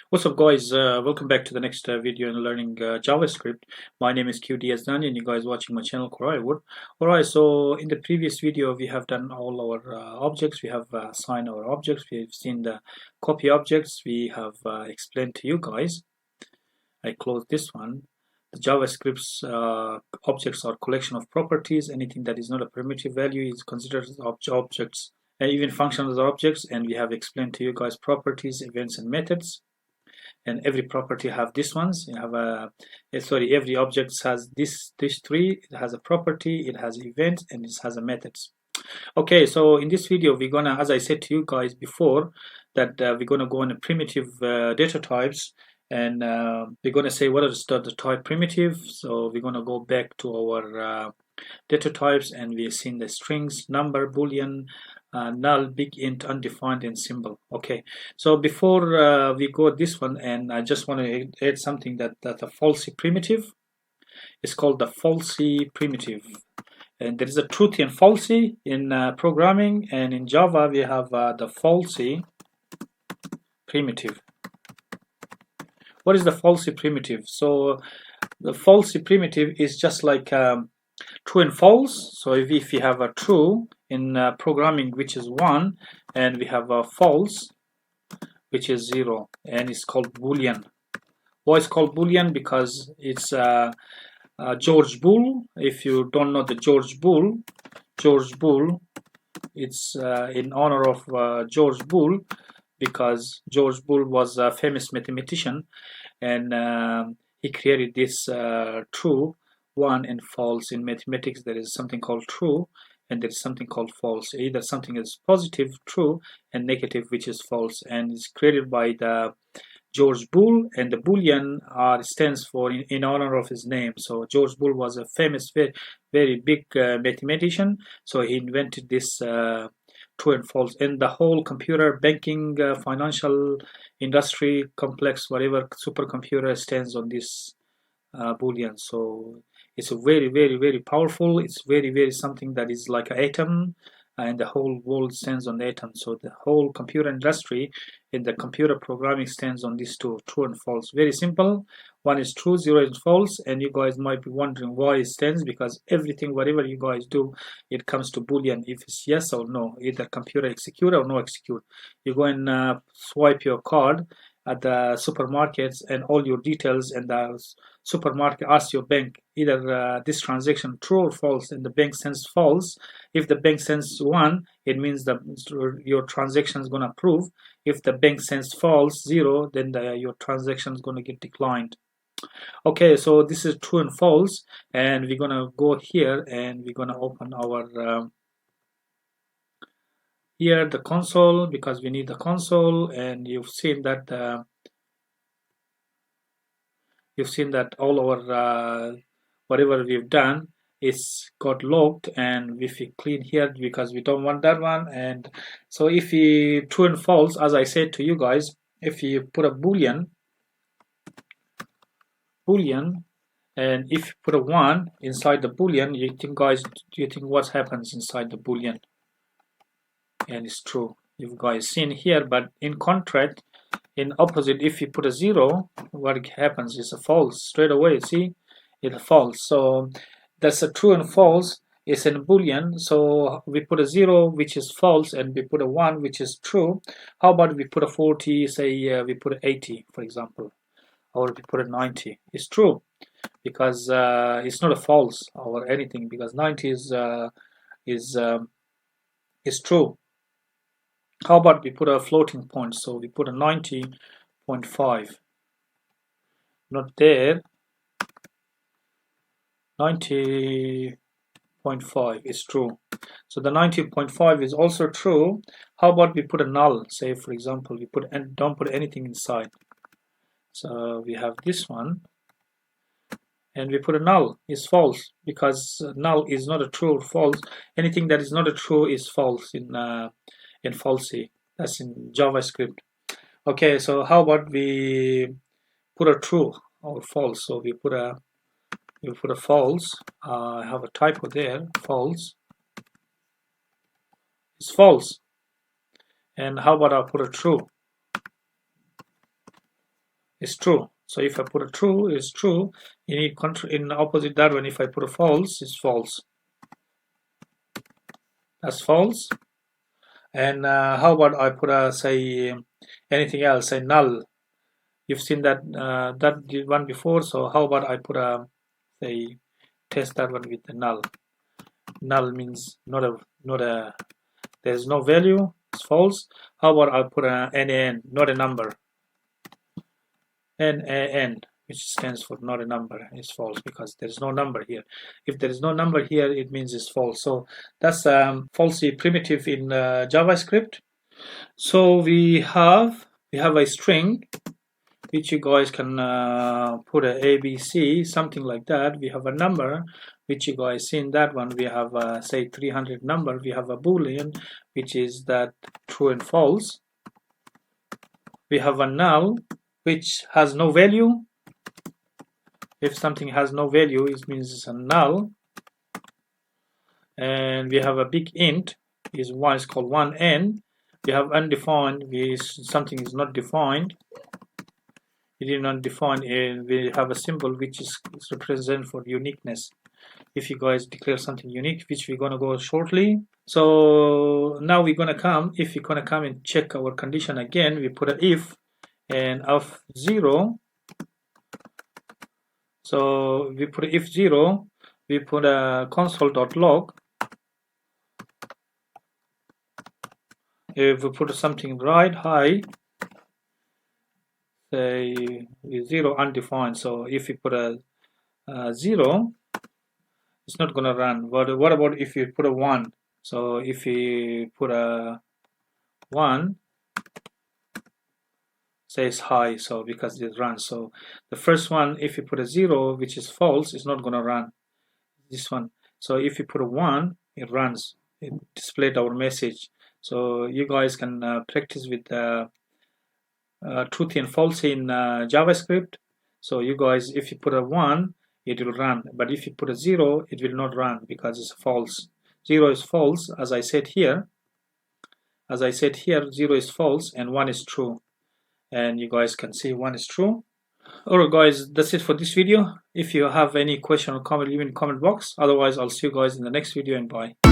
What's up, guys? Welcome back to the next video in learning JavaScript. My name is QDS Dani and you guys watching my channel Coraiwood. Alright, so in the previous video we have done all our objects. We have assigned our objects. We've seen the copy objects. We have explained to you guys. I close this one. The JavaScript's objects are collection of properties. Anything that is not a primitive value is considered as objects, and even functions are objects. And we have explained to you guys properties, events, and methods. And every property have these ones. You have every object has this three. It has a property, it has events, and it has a methods. Okay, so in this video we're gonna, as I said to you guys before, that we're gonna go on a primitive data types, and we're gonna say what is the type primitive. So we're gonna go back to our data types, and we've seen the strings, number, boolean, null, big int, undefined, and symbol. Okay, so before we go this one, and I just want to add something that a falsy primitive is called the falsy primitive. And there is a truthy and falsy in programming, and in Java we have the falsy primitive. What is the falsy primitive? So the falsy primitive is just like true and false. So if we have a true in programming, which is 1, and we have a false, which is 0, and it's called Boolean. Why it's called Boolean? Because it's George Boole. If you don't know the George Boole, it's in honor of George Boole, because George Boole was a famous mathematician, and he created this true, 1, and false. In mathematics there is something called true, and there is something called false. Either something is positive, true, and negative, which is false, and it's created by the George Boole, and the Boolean stands for in honor of his name. So George Boole was a famous, very big mathematician, so he invented this true and false. And the whole computer, banking, financial industry, complex, whatever supercomputer stands on this Boolean. So it's a very powerful. It's very something that is like an atom, and the whole world stands on the atom. So the whole computer industry in the computer programming stands on these two, true and false. Very simple. 1 is true, 0 is false, and you guys might be wondering why it stands, because everything, whatever you guys do, it comes to Boolean. If it's yes or no, either computer execute or no execute. You go and swipe your card at the supermarkets, and all your details, and the supermarket asks your bank either this transaction true or false, and the bank sends false. If the bank sends 1, it means that your transaction is going to approve. If the bank sends false, 0, then your transaction is going to get declined. Okay, so this is true and false, and we're going to go here, and we're going to open our here the console, because we need the console. And you've seen that all our whatever we've done is got logged, and if we clean here, because we don't want that one. And so if we true and false, as I said to you guys, if you put a boolean, and if you put a 1 inside the boolean, you think what happens inside the boolean? And it's true. You guys seen here, but in contrast, in opposite, if you put a 0, what happens is a false straight away. See, it's false. So that's a true and false is in Boolean. So we put a 0, which is false, and we put a 1, which is true. How about we put a 40, say we put 80, for example, or we put a 90? It's true, because it's not a false or anything, because 90 is true. How about we put a floating point? So we put a 90.5. Not there. 90.5 is true. So the 90.5 is also true. How about we put a null? Say, for example, we put and don't put anything inside. So we have this one, and we put a null. Is false, because null is not a true or false. Anything that is not a true is false in Falsy. That's in JavaScript. Okay, so how about we put a true or false? So we put a false. I have a typo there. False. It's false. And how about I put a true? is true. So if I put a true, is true. In opposite that one, if I put a false, is false. That's false. And how about I put a, say, anything else, say null. You've seen that that one before. So how about I put a, say, test that one with the null. Null means not a there's no value, it's false. How about I put a NaN, not a number. NaN, which stands for not a number, is false because there's no number here. If there is no number here, it means it's false. So that's Falsy primitive in JavaScript. So we have a string which you guys can put a ABC, something like that. We have a number which you guys see in that one. We have say 300 number. We have a Boolean which is that true and false. We have a null which has no value. If something has no value, it means it's a null. And we have a big int is called 1n. We have undefined, something is not defined. It is not defined, and we have a symbol which is represent for uniqueness. If you guys declare something unique, which we're gonna go shortly. So now we're gonna come, if we're gonna come and check our condition again, we put an if, and of 0. So we put if 0, we put a console.log. If we put something right, high, say 0 undefined. So if we put a 0, it's not gonna run. But what about if you put a 1? So if we put a 1, says high, so because it runs. So the first one, if you put a 0, which is false, it's not gonna run. This one. So if you put a 1, it runs. It displayed our message. So you guys can practice with Truthy and Falsy in JavaScript. So you guys, if you put a 1, it will run. But if you put a 0, it will not run because it's false. 0 is false, as I said here. 0 is false and 1 is true. And you guys can see 1 is true. Alright guys, that's it for this video. If you have any question or comment, leave in the comment box. Otherwise, I'll see you guys in the next video, and bye.